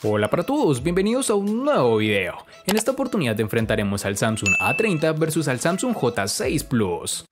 Hola para todos, bienvenidos a un nuevo video. En esta oportunidad enfrentaremos al Samsung A30 versus al Samsung J6 Plus.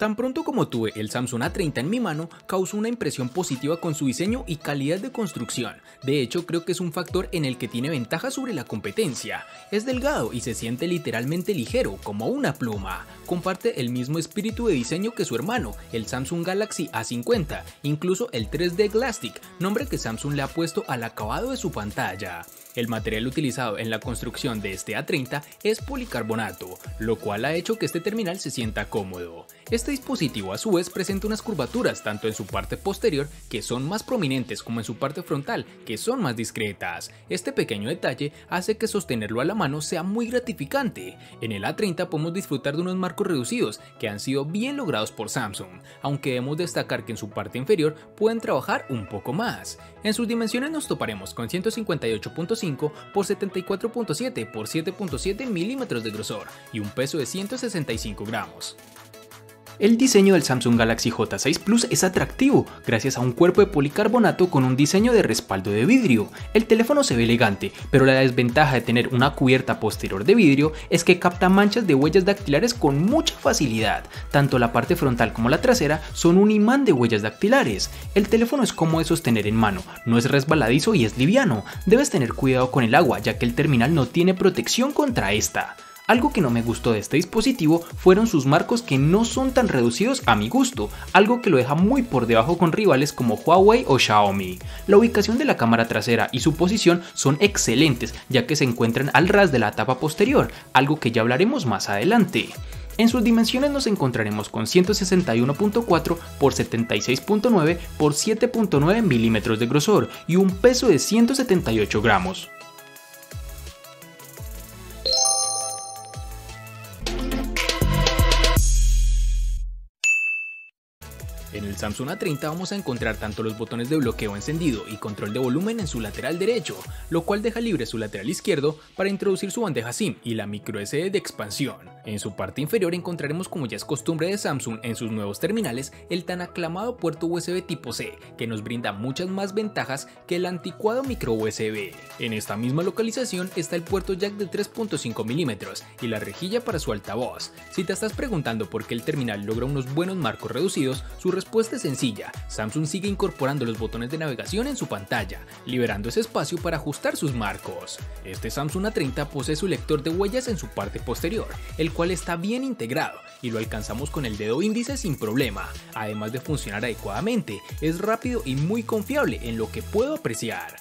Tan pronto como tuve el Samsung A30 en mi mano, causó una impresión positiva con su diseño y calidad de construcción. De hecho, creo que es un factor en el que tiene ventaja sobre la competencia. Es delgado y se siente literalmente ligero, como una pluma. Comparte el mismo espíritu de diseño que su hermano, el Samsung Galaxy A50, incluso el 3D Glastic, nombre que Samsung le ha puesto al acabado de su pantalla. El material utilizado en la construcción de este A30 es policarbonato, lo cual ha hecho que este terminal se sienta cómodo. Este dispositivo a su vez presenta unas curvaturas tanto en su parte posterior, que son más prominentes, como en su parte frontal, que son más discretas. Este pequeño detalle hace que sostenerlo a la mano sea muy gratificante. En el A30 podemos disfrutar de unos marcos reducidos que han sido bien logrados por Samsung, aunque debemos destacar que en su parte inferior pueden trabajar un poco más. En sus dimensiones nos toparemos con 158.5 por 74.7 por 7.7 milímetros de grosor y un peso de 165 gramos. El diseño del Samsung Galaxy J6 Plus es atractivo, gracias a un cuerpo de policarbonato con un diseño de respaldo de vidrio. El teléfono se ve elegante, pero la desventaja de tener una cubierta posterior de vidrio es que capta manchas de huellas dactilares con mucha facilidad. Tanto la parte frontal como la trasera son un imán de huellas dactilares. El teléfono es cómodo de sostener en mano, no es resbaladizo y es liviano. Debes tener cuidado con el agua, ya que el terminal no tiene protección contra esta. Algo que no me gustó de este dispositivo fueron sus marcos, que no son tan reducidos a mi gusto, algo que lo deja muy por debajo con rivales como Huawei o Xiaomi. La ubicación de la cámara trasera y su posición son excelentes, ya que se encuentran al ras de la tapa posterior, algo que ya hablaremos más adelante. En sus dimensiones nos encontraremos con 161.4 por 76.9 por 7.9 milímetros de grosor y un peso de 178 gramos. En el Samsung A30 vamos a encontrar tanto los botones de bloqueo encendido y control de volumen en su lateral derecho, lo cual deja libre su lateral izquierdo para introducir su bandeja SIM y la micro SD de expansión. En su parte inferior encontraremos, como ya es costumbre de Samsung en sus nuevos terminales, el tan aclamado puerto USB tipo C, que nos brinda muchas más ventajas que el anticuado micro USB. En esta misma localización está el puerto jack de 3.5 milímetros y la rejilla para su altavoz. Si te estás preguntando por qué el terminal logra unos buenos marcos reducidos, su respuesta es sencilla: Samsung sigue incorporando los botones de navegación en su pantalla, liberando ese espacio para ajustar sus marcos. Este Samsung A30 posee su lector de huellas en su parte posterior, el cual está bien integrado y lo alcanzamos con el dedo índice sin problema. Además de funcionar adecuadamente, es rápido y muy confiable en lo que puedo apreciar.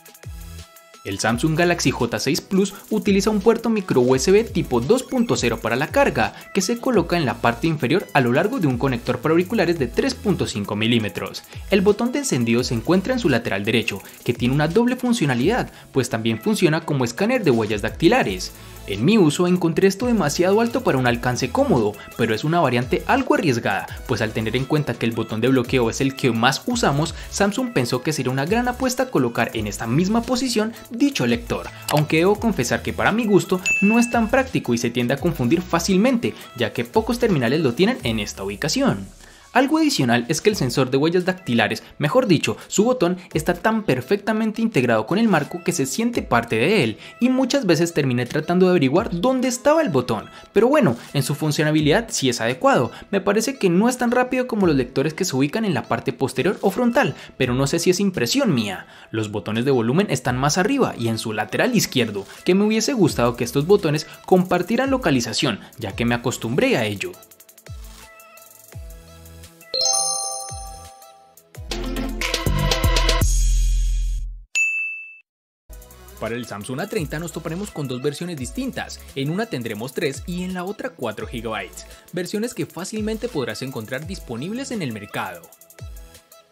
El Samsung Galaxy J6 Plus utiliza un puerto micro USB tipo 2.0 para la carga, que se coloca en la parte inferior a lo largo de un conector para auriculares de 3.5 milímetros. El botón de encendido se encuentra en su lateral derecho, que tiene una doble funcionalidad, pues también funciona como escáner de huellas dactilares. En mi uso encontré esto demasiado alto para un alcance cómodo, pero es una variante algo arriesgada, pues al tener en cuenta que el botón de bloqueo es el que más usamos, Samsung pensó que sería una gran apuesta colocar en esta misma posición dicho lector, aunque debo confesar que para mi gusto no es tan práctico y se tiende a confundir fácilmente, ya que pocos terminales lo tienen en esta ubicación. Algo adicional es que el sensor de huellas dactilares, mejor dicho, su botón, está tan perfectamente integrado con el marco que se siente parte de él, y muchas veces terminé tratando de averiguar dónde estaba el botón, pero bueno, en su funcionalidad sí es adecuado. Me parece que no es tan rápido como los lectores que se ubican en la parte posterior o frontal, pero no sé si es impresión mía. Los botones de volumen están más arriba y en su lateral izquierdo, que me hubiese gustado que estos botones compartieran localización, ya que me acostumbré a ello. Para el Samsung A30 nos toparemos con dos versiones distintas, en una tendremos 3 y en la otra 4 GB, versiones que fácilmente podrás encontrar disponibles en el mercado.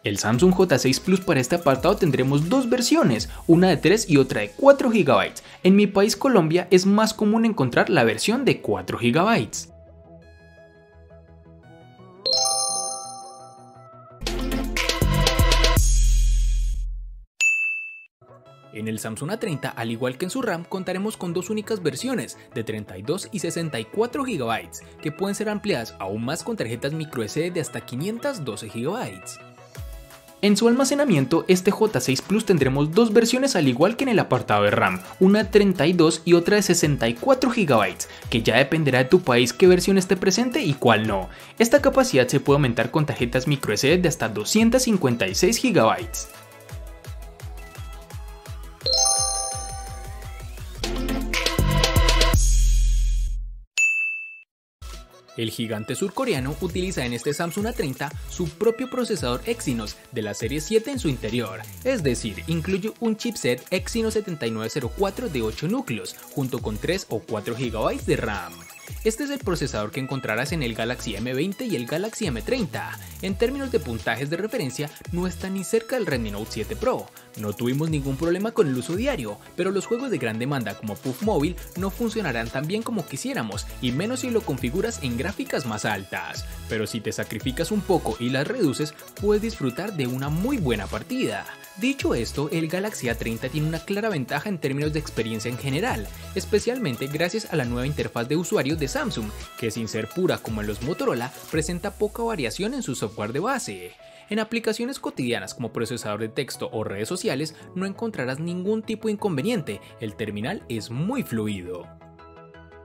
El Samsung J6 Plus, para este apartado tendremos dos versiones, una de 3 y otra de 4 GB. En mi país, Colombia, es más común encontrar la versión de 4 GB. En el Samsung A30, al igual que en su RAM, contaremos con dos únicas versiones de 32 y 64 GB, que pueden ser ampliadas aún más con tarjetas microSD de hasta 512 GB. En su almacenamiento, este J6 Plus tendremos dos versiones al igual que en el apartado de RAM, una de 32 y otra de 64 GB, que ya dependerá de tu país qué versión esté presente y cuál no. Esta capacidad se puede aumentar con tarjetas microSD de hasta 256 GB. El gigante surcoreano utiliza en este Samsung A30 su propio procesador Exynos de la serie 7 en su interior, es decir, incluye un chipset Exynos 7904 de 8 núcleos, junto con 3 o 4 GB de RAM. Este es el procesador que encontrarás en el Galaxy M20 y el Galaxy M30. En términos de puntajes de referencia, no está ni cerca del Redmi Note 7 Pro. No tuvimos ningún problema con el uso diario, pero los juegos de gran demanda como PUBG Mobile no funcionarán tan bien como quisiéramos, y menos si lo configuras en gráficas más altas. Pero si te sacrificas un poco y las reduces, puedes disfrutar de una muy buena partida. Dicho esto, el Galaxy A30 tiene una clara ventaja en términos de experiencia en general, especialmente gracias a la nueva interfaz de usuario de Samsung, que sin ser pura como en los Motorola, presenta poca variación en su software de base. En aplicaciones cotidianas como procesador de texto o redes sociales no encontrarás ningún tipo de inconveniente, el terminal es muy fluido.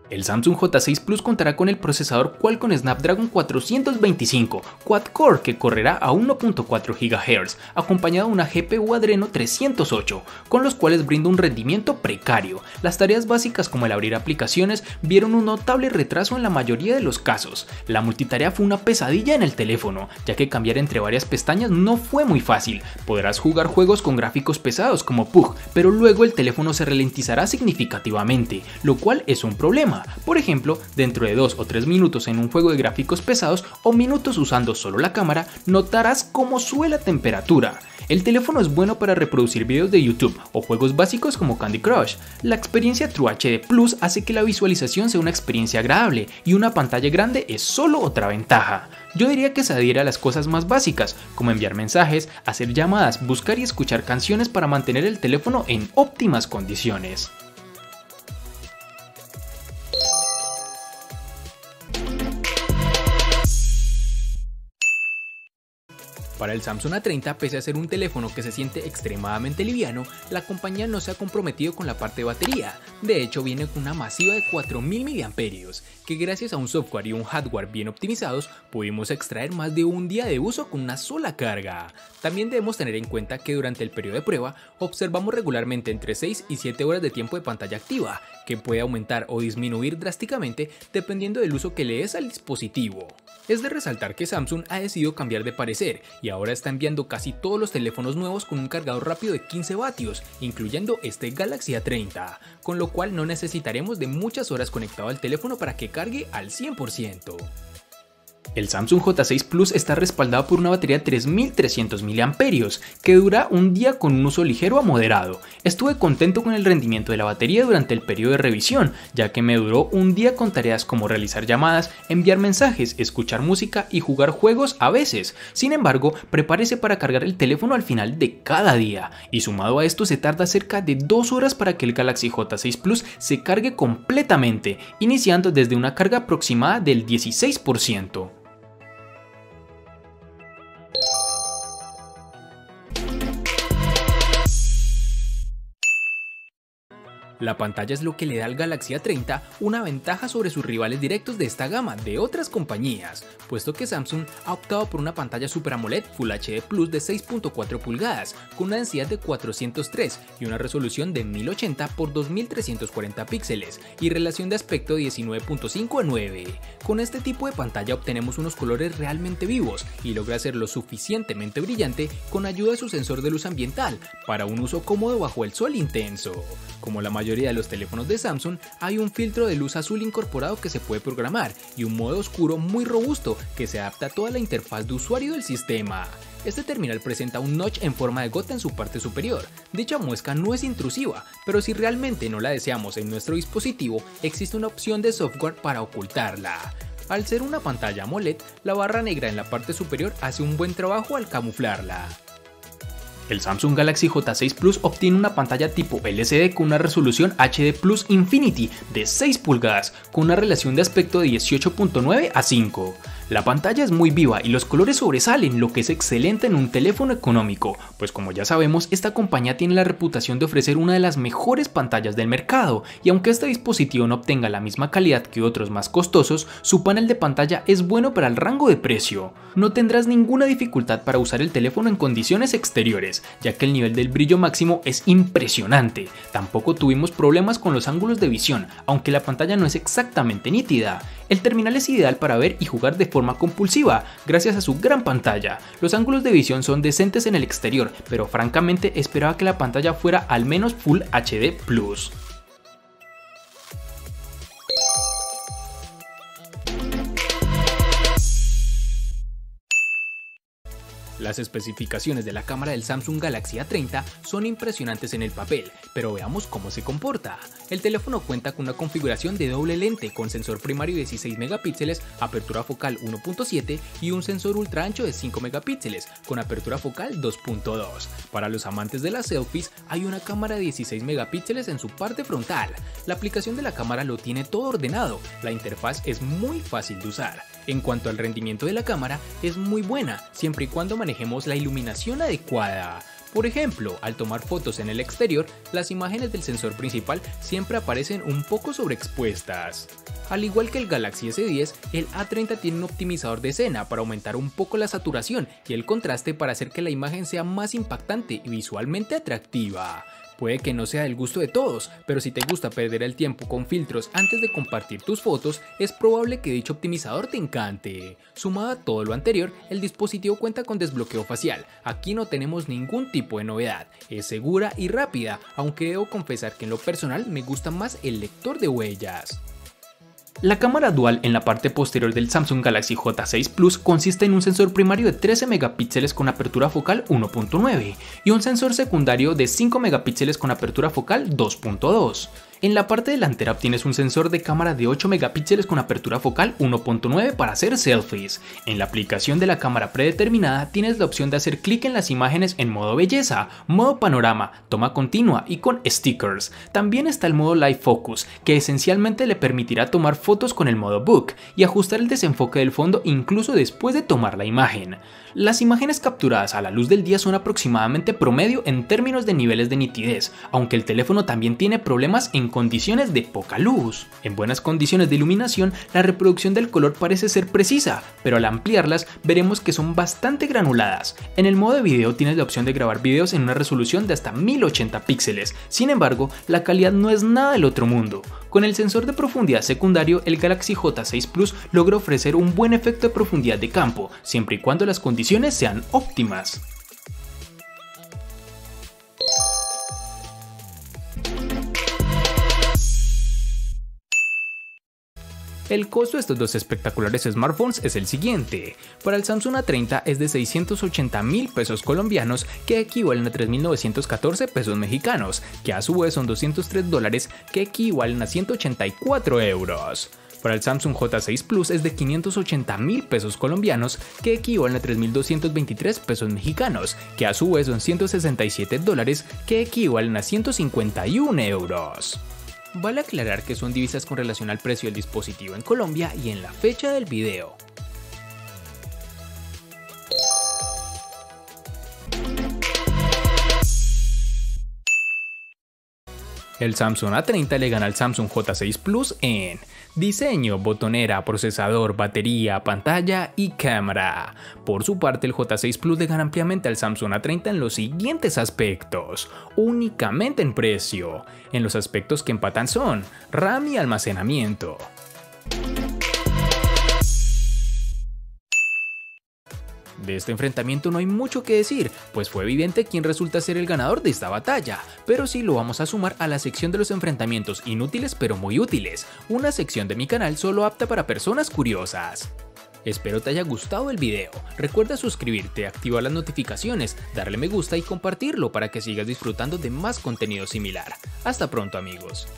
El Samsung J6 Plus contará con el procesador Qualcomm Snapdragon 425 Quad-Core que correrá a 1.4 GHz, acompañado de una GPU Adreno 308, con los cuales brinda un rendimiento precario. Las tareas básicas como el abrir aplicaciones vieron un notable retraso en la mayoría de los casos. La multitarea fue una pesadilla en el teléfono, ya que cambiar entre varias pestañas no fue muy fácil. Podrás jugar juegos con gráficos pesados como PUBG, pero luego el teléfono se ralentizará significativamente, lo cual es un problema. Por ejemplo, dentro de 2 o 3 minutos en un juego de gráficos pesados o minutos usando solo la cámara, notarás cómo sube la temperatura. El teléfono es bueno para reproducir videos de YouTube o juegos básicos como Candy Crush. La experiencia True HD Plus hace que la visualización sea una experiencia agradable y una pantalla grande es solo otra ventaja. Yo diría que se adhiere a las cosas más básicas, como enviar mensajes, hacer llamadas, buscar y escuchar canciones para mantener el teléfono en óptimas condiciones. Para el Samsung A30, pese a ser un teléfono que se siente extremadamente liviano, la compañía no se ha comprometido con la parte de batería. De hecho, viene con una masiva de 4000 mAh, que gracias a un software y un hardware bien optimizados, pudimos extraer más de un día de uso con una sola carga. También debemos tener en cuenta que durante el periodo de prueba, observamos regularmente entre 6 y 7 horas de tiempo de pantalla activa, que puede aumentar o disminuir drásticamente dependiendo del uso que le des al dispositivo. Es de resaltar que Samsung ha decidido cambiar de parecer y ahora está enviando casi todos los teléfonos nuevos con un cargador rápido de 15 vatios, incluyendo este Galaxy A30, con lo cual no necesitaremos de muchas horas conectado al teléfono para que cargue al 100%. El Samsung J6 Plus está respaldado por una batería de 3300 mAh que dura un día con un uso ligero a moderado. Estuve contento con el rendimiento de la batería durante el periodo de revisión, ya que me duró un día con tareas como realizar llamadas, enviar mensajes, escuchar música y jugar juegos a veces. Sin embargo, prepárese para cargar el teléfono al final de cada día, y sumado a esto se tarda cerca de 2 horas para que el Galaxy J6 Plus se cargue completamente, iniciando desde una carga aproximada del 16%. La pantalla es lo que le da al Galaxy A30 una ventaja sobre sus rivales directos de esta gama de otras compañías, puesto que Samsung ha optado por una pantalla Super AMOLED Full HD Plus de 6.4 pulgadas con una densidad de 403 y una resolución de 1080 x 2340 píxeles y relación de aspecto 19.5:9. Con este tipo de pantalla obtenemos unos colores realmente vivos y logra hacerlo suficientemente brillante con ayuda de su sensor de luz ambiental para un uso cómodo bajo el sol intenso. Como la mayoría de los teléfonos de Samsung, hay un filtro de luz azul incorporado que se puede programar y un modo oscuro muy robusto que se adapta a toda la interfaz de usuario del sistema. Este terminal presenta un notch en forma de gota en su parte superior. Dicha muesca no es intrusiva, pero si realmente no la deseamos en nuestro dispositivo, existe una opción de software para ocultarla. Al ser una pantalla AMOLED, la barra negra en la parte superior hace un buen trabajo al camuflarla. El Samsung Galaxy J6 Plus obtiene una pantalla tipo LCD con una resolución HD Plus Infinity de 6 pulgadas con una relación de aspecto de 18.9:5. La pantalla es muy viva y los colores sobresalen, lo que es excelente en un teléfono económico, pues como ya sabemos, esta compañía tiene la reputación de ofrecer una de las mejores pantallas del mercado, y aunque este dispositivo no obtenga la misma calidad que otros más costosos, su panel de pantalla es bueno para el rango de precio. No tendrás ninguna dificultad para usar el teléfono en condiciones exteriores, ya que el nivel del brillo máximo es impresionante. Tampoco tuvimos problemas con los ángulos de visión, aunque la pantalla no es exactamente nítida. El terminal es ideal para ver y jugar de forma compulsiva, gracias a su gran pantalla. Los ángulos de visión son decentes en el exterior, pero francamente esperaba que la pantalla fuera al menos Full HD+. Las especificaciones de la cámara del Samsung Galaxy A30 son impresionantes en el papel, pero veamos cómo se comporta. El teléfono cuenta con una configuración de doble lente con sensor primario de 16 megapíxeles, apertura focal 1.7 y un sensor ultra ancho de 5 megapíxeles con apertura focal 2.2. Para los amantes de las selfies, hay una cámara de 16 megapíxeles en su parte frontal. La aplicación de la cámara lo tiene todo ordenado, la interfaz es muy fácil de usar. En cuanto al rendimiento de la cámara, es muy buena, siempre y cuando manejemos la iluminación adecuada. Por ejemplo, al tomar fotos en el exterior, las imágenes del sensor principal siempre aparecen un poco sobreexpuestas. Al igual que el Galaxy S10, el A30 tiene un optimizador de escena para aumentar un poco la saturación y el contraste para hacer que la imagen sea más impactante y visualmente atractiva. Puede que no sea del gusto de todos, pero si te gusta perder el tiempo con filtros antes de compartir tus fotos, es probable que dicho optimizador te encante. Sumado a todo lo anterior, el dispositivo cuenta con desbloqueo facial. Aquí no tenemos ningún tipo de novedad, es segura y rápida, aunque debo confesar que en lo personal me gusta más el lector de huellas. La cámara dual en la parte posterior del Samsung Galaxy J6 Plus consiste en un sensor primario de 13 megapíxeles con apertura focal 1.9 y un sensor secundario de 5 megapíxeles con apertura focal 2.2. En la parte delantera obtienes un sensor de cámara de 8 megapíxeles con apertura focal 1.9 para hacer selfies. En la aplicación de la cámara predeterminada tienes la opción de hacer clic en las imágenes en modo belleza, modo panorama, toma continua y con stickers. También está el modo Live Focus, que esencialmente le permitirá tomar fotos con el modo Book y ajustar el desenfoque del fondo incluso después de tomar la imagen. Las imágenes capturadas a la luz del día son aproximadamente promedio en términos de niveles de nitidez, aunque el teléfono también tiene problemas en condiciones de poca luz. En buenas condiciones de iluminación, la reproducción del color parece ser precisa, pero al ampliarlas veremos que son bastante granuladas. En el modo de video tienes la opción de grabar videos en una resolución de hasta 1080 píxeles, sin embargo, la calidad no es nada del otro mundo. Con el sensor de profundidad secundario, el Galaxy J6 Plus logra ofrecer un buen efecto de profundidad de campo, siempre y cuando las condiciones sean óptimas. El costo de estos dos espectaculares smartphones es el siguiente. Para el Samsung A30 es de 680.000 pesos colombianos, que equivalen a 3.914 pesos mexicanos, que a su vez son $203, que equivalen a 184 euros. Para el Samsung J6 Plus es de 580.000 pesos colombianos, que equivalen a 3.223 pesos mexicanos, que a su vez son $167, que equivalen a 151 euros. Vale aclarar que son divisas con relación al precio del dispositivo en Colombia y en la fecha del video. El Samsung A30 le gana al Samsung J6 Plus en diseño, botonera, procesador, batería, pantalla y cámara. Por su parte, el J6 Plus le gana ampliamente al Samsung A30 en los siguientes aspectos, únicamente en precio. En los aspectos que empatan son RAM y almacenamiento. De este enfrentamiento no hay mucho que decir, pues fue evidente quién resulta ser el ganador de esta batalla, pero sí lo vamos a sumar a la sección de los enfrentamientos inútiles pero muy útiles, una sección de mi canal solo apta para personas curiosas. Espero te haya gustado el video, recuerda suscribirte, activar las notificaciones, darle me gusta y compartirlo para que sigas disfrutando de más contenido similar. Hasta pronto amigos.